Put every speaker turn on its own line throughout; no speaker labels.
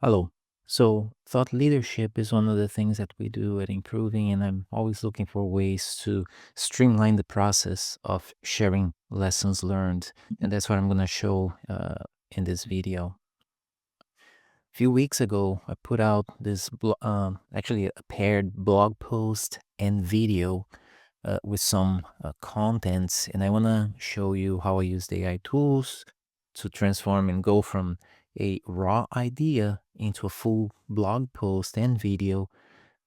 Hello. So, thought leadership is one of the things that we do at Improving, and I'm always looking for ways to streamline the process of sharing lessons learned. And that's what I'm going to show in this video. A few weeks ago, I put out this, actually, a paired blog post and video with some contents, and I want to show you how I use the AI tools to transform and go from a raw idea into a full blog post and video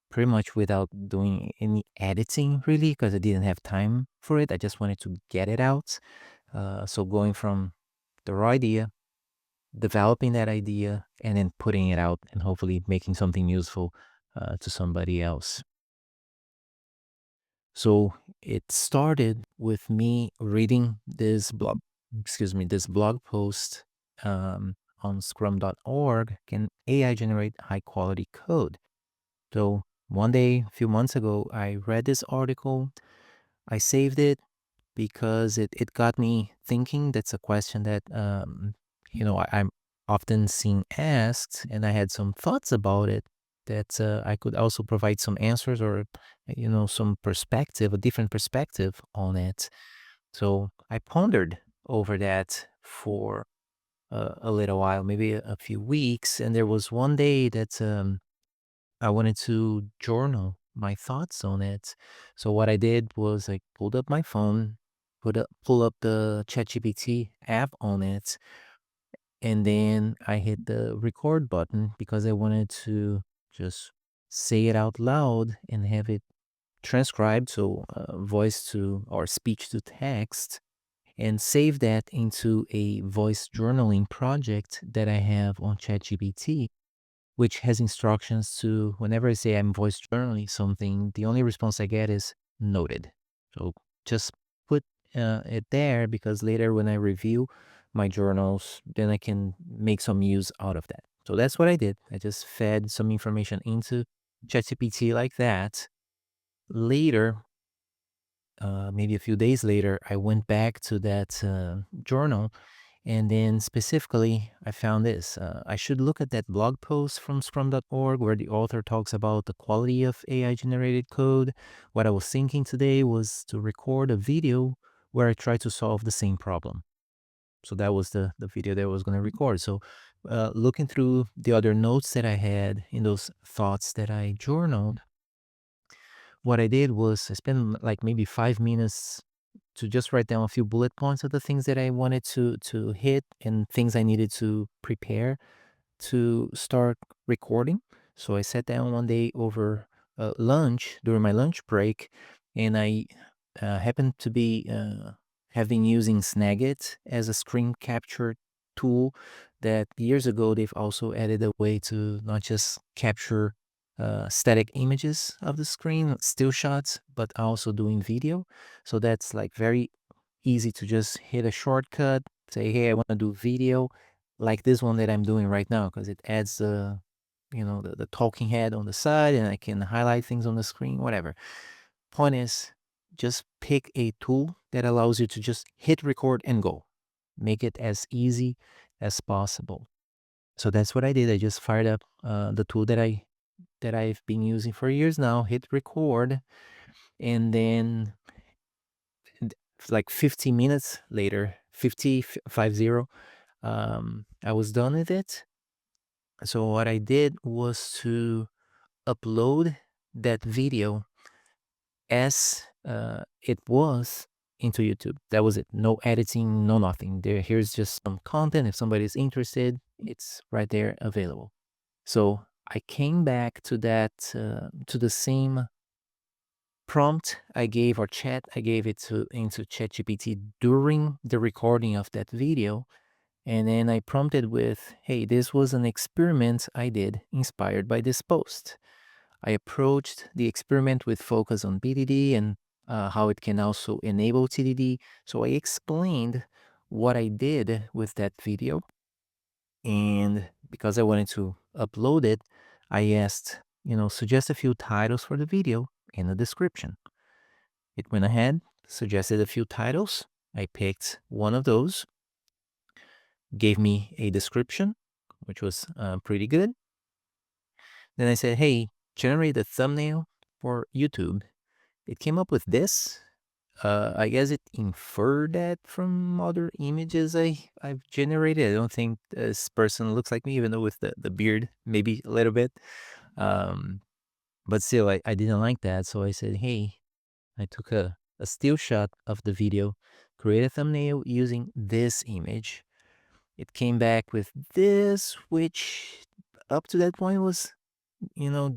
pretty much without doing any editing really, because I didn't have time for it. I just wanted to get it out. So going from the raw idea, developing that idea, and then putting it out and hopefully making something useful to somebody else. So it started with me reading this blog post on scrum.org. Can AI generate high quality code? So one day, a few months ago, I read this article. I saved it because it got me thinking. That's a question that, I'm often seen asked, and I had some thoughts about it that I could also provide some answers or, some perspective, a different perspective on it. So I pondered over that for a little while, maybe a few weeks. And there was one day that I wanted to journal my thoughts on it. So what I did was I pulled up my phone, pull up the ChatGPT app on it, and then I hit the record button because I wanted to just say it out loud and have it transcribed, so voice to or speech to text, and save that into a voice journaling project that I have on ChatGPT, which has instructions to whenever I say I'm voice journaling something, the only response I get is noted. So just put it there because later when I review my journals, then I can make some use out of that. So that's what I did. I just fed some information into ChatGPT like that. Later, maybe a few days later, I went back to that journal, and then specifically, I found this. I should look at that blog post from scrum.org where the author talks about the quality of AI generated code. What I was thinking today was to record a video where I try to solve the same problem. So that was the video that I was going to record. So looking through the other notes that I had in those thoughts that I journaled, what I did was I spent like maybe 5 minutes to just write down a few bullet points of the things that I wanted to hit and things I needed to prepare to start recording. So I sat down one day over lunch during my lunch break, and I happened to be have been using Snagit as a screen capture tool. That years ago they've also added a way to not just capture static images of the screen, still shots, but also doing video. So that's like very easy to just hit a shortcut, say, hey, I want to do video like this one that I'm doing right now, because it adds the talking head on the side and I can highlight things on the screen, whatever. Point is, just pick a tool that allows you to just hit record and go. Make it as easy as possible. So that's what I did. I just fired up the tool that I've been using for years now, hit record, and then like 50 minutes later, 50, I was done with it. So what I did was to upload that video as it was into YouTube. That was it. No editing, no nothing. Here's just some content. If somebody's interested, it's right there available. So I came back to that to the same prompt I gave or chat I gave it to into ChatGPT during the recording of that video. And then I prompted with, hey, this was an experiment I did inspired by this post. I approached the experiment with focus on BDD and how it can also enable TDD. So I explained what I did with that video. And because I wanted to upload it, I asked, suggest a few titles for the video and a description. It went ahead, suggested a few titles. I picked one of those, gave me a description, which was pretty good. Then I said, hey, generate a thumbnail for YouTube. It came up with this. I guess it inferred that from other images I've generated. I don't think this person looks like me, even though with the beard, maybe a little bit. Um, but still, I didn't like that. So I said, hey, I took a still shot of the video, create a thumbnail using this image. It came back with this, which up to that point was,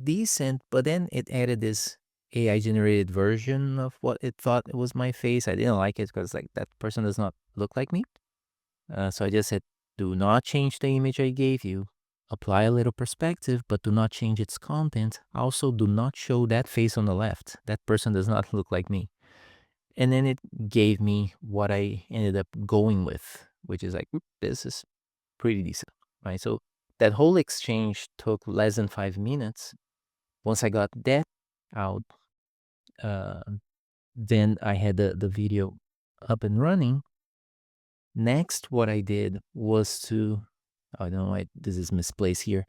decent, but then it added this AI generated version of what it thought it was my face. I didn't like it because like that person does not look like me. So I just said, do not change the image I gave you. Apply a little perspective, but do not change its content. Also, do not show that face on the left. That person does not look like me. And then it gave me what I ended up going with, which is like, this is pretty decent, right? So that whole exchange took less than 5 minutes. Once I got that out, uh, then I had the video up and running. Next, what I did was to, I don't know why this is misplaced here.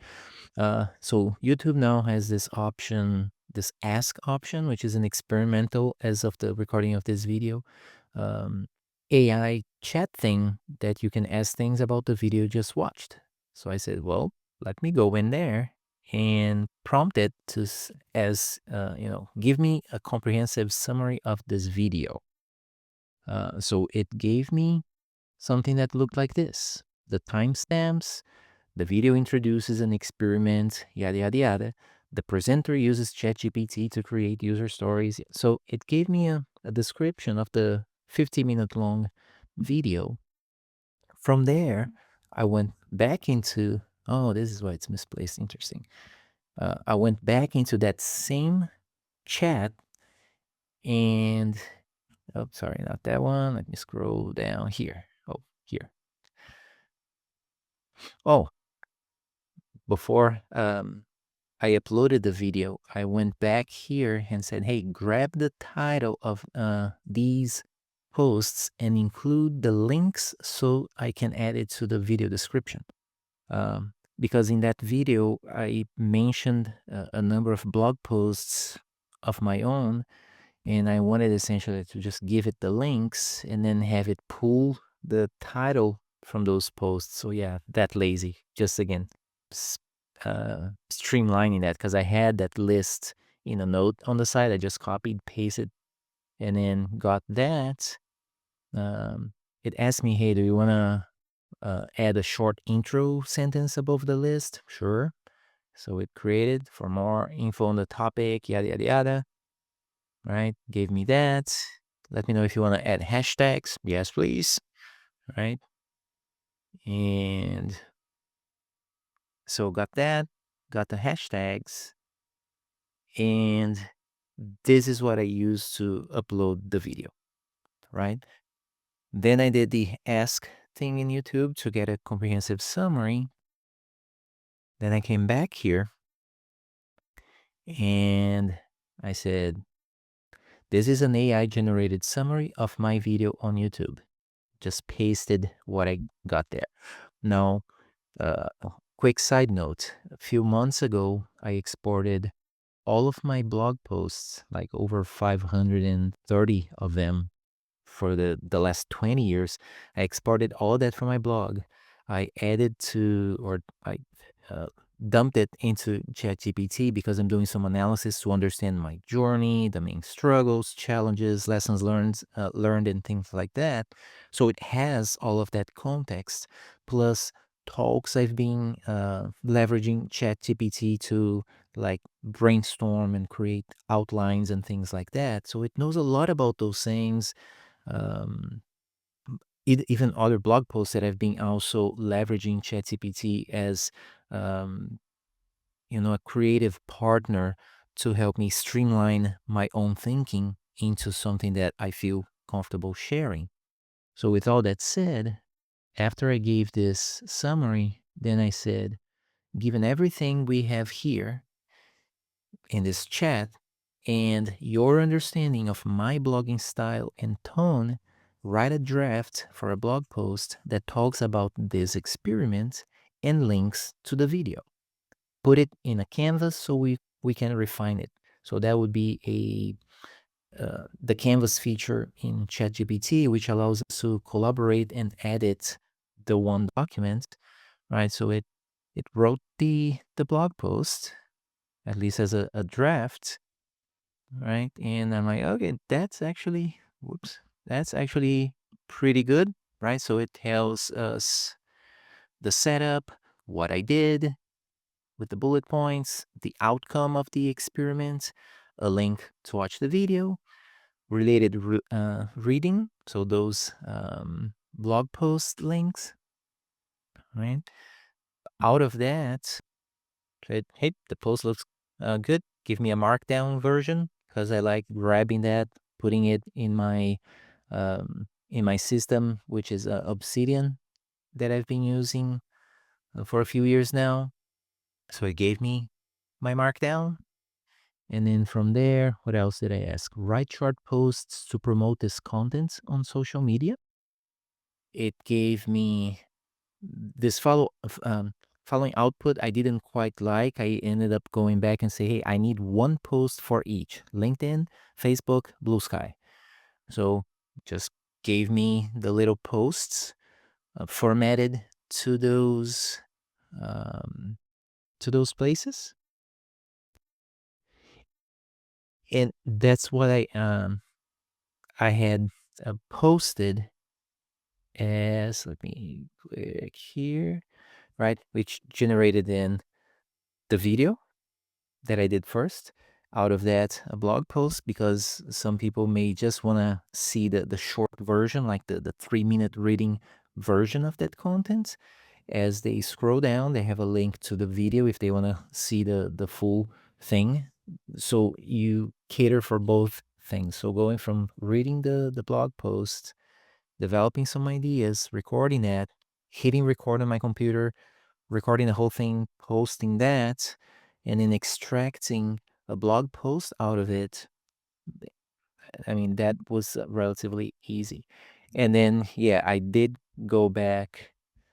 So YouTube now has this option, this ask option, which is an experimental, as of the recording of this video, um, AI chat thing that you can ask things about the video you just watched. So I said, well, let me go in there and prompt it to give me a comprehensive summary of this video. So it gave me something that looked like this: the timestamps, the video introduces an experiment, yada, yada, yada. The presenter uses ChatGPT to create user stories. So it gave me a description of the 50-minute long video. From there, I went back into, oh, this is why it's misplaced. Interesting. I went back into that same chat and, oh, sorry, not that one. Let me scroll down here. Oh, here. Oh, before I uploaded the video, I went back here and said, hey, grab the title of these posts and include the links so I can add it to the video description. Because in that video, I mentioned a number of blog posts of my own, and I wanted essentially to just give it the links and then have it pull the title from those posts. So yeah, that lazy. Just again, streamlining that, because I had that list in a note on the side. I just copied, pasted, and then got that. It asked me, hey, do you want to add a short intro sentence above the list? Sure. So it created for more info on the topic, yada, yada, yada. Right? Gave me that. Let me know if you want to add hashtags. Yes, please. Right? And so got that, got the hashtags, and this is what I used to upload the video, right? Then I did the ask thing in YouTube to get a comprehensive summary. Then I came back here and I said, this is an AI generated summary of my video on YouTube. Just pasted what I got there. Now, a quick side note, a few months ago, I exported all of my blog posts, like over 530 of them for the last 20 years. I exported all that from my blog. I added to, or I uh, dumped it into ChatGPT because I'm doing some analysis to understand my journey, the main struggles, challenges, lessons learned, and things like that. So it has all of that context, plus talks I've been leveraging ChatGPT to like brainstorm and create outlines and things like that. So it knows a lot about those things. Um, Even other blog posts that I've been also leveraging ChatGPT as, um, a creative partner to help me streamline my own thinking into something that I feel comfortable sharing. So with all that said, after I gave this summary, then I said, given everything we have here in this chat and your understanding of my blogging style and tone, write a draft for a blog post that talks about this experiment and links to the video. put it in a canvas so we can refine it. So that would be the canvas feature in ChatGPT, which allows us to collaborate and edit the one document, right? So it wrote the blog post, at least as a draft, right? And I'm like, okay, that's actually pretty good, right? So it tells us the setup, what I did with the bullet points, the outcome of the experiment, a link to watch the video, related reading, so those blog post links, right? Out of that, said, hey, the post looks good. Give me a markdown version because I like grabbing that, putting it in my system, which is Obsidian that I've been using for a few years now. So it gave me my markdown. And then from there, what else did I ask? Write short posts to promote this content on social media. It gave me this following output I didn't quite like. I ended up going back and say, hey, I need one post for each: LinkedIn, Facebook, Blue Sky. So just gave me the little posts formatted to those places, and that's what I had posted as, let me click here, right, which generated then the video that I did first. Out of that, a blog post, because some people may just want to see the short version, like the 3-minute reading version of that content. As they scroll down, they have a link to the video if they want to see the full thing. So you cater for both things. So going from reading the blog post, developing some ideas, recording that, hitting record on my computer, recording the whole thing, posting that, and then extracting a blog post out of it. I mean, that was relatively easy. And then, yeah, I did go back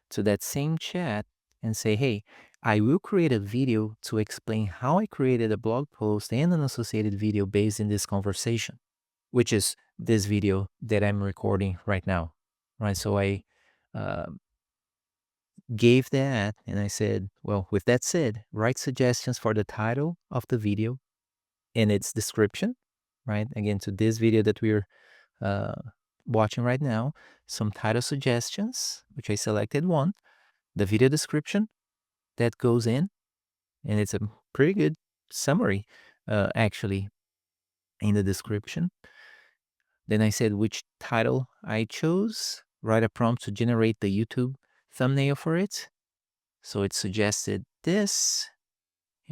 to that same chat and say, hey, I will create a video to explain how I created a blog post and an associated video based in this conversation, which is this video that I'm recording right now, right? So I uh, gave that and I said, well, with that said, write suggestions for the title of the video and its description, right? Again, to this video that we're uh, watching right now, some title suggestions, which I selected one, the video description that goes in, and it's a pretty good summary, actually, in the description. Then I said which title I chose, write a prompt to generate the YouTube thumbnail for it. So it suggested this.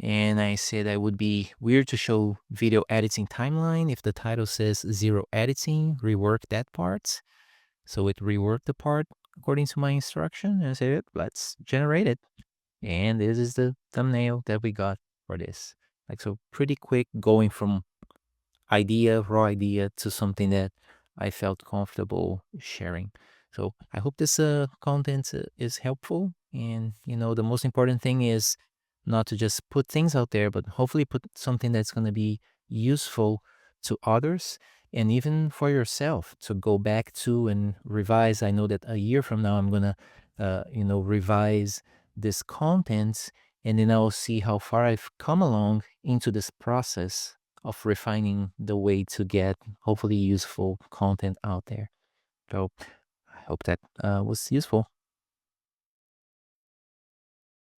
And I said I would be weird to show video editing timeline if the title says 0 editing, rework that part. So it reworked the part according to my instruction. And I said, let's generate it. And this is the thumbnail that we got for this. Like, so pretty quick going from raw idea to something that I felt comfortable sharing. So I hope this content is helpful. And, the most important thing is not to just put things out there, but hopefully put something that's going to be useful to others and even for yourself to go back to and revise. I know that a year from now, I'm going to, revise this content, and then I'll see how far I've come along into this process of refining the way to get hopefully useful content out there. So I hope that was useful.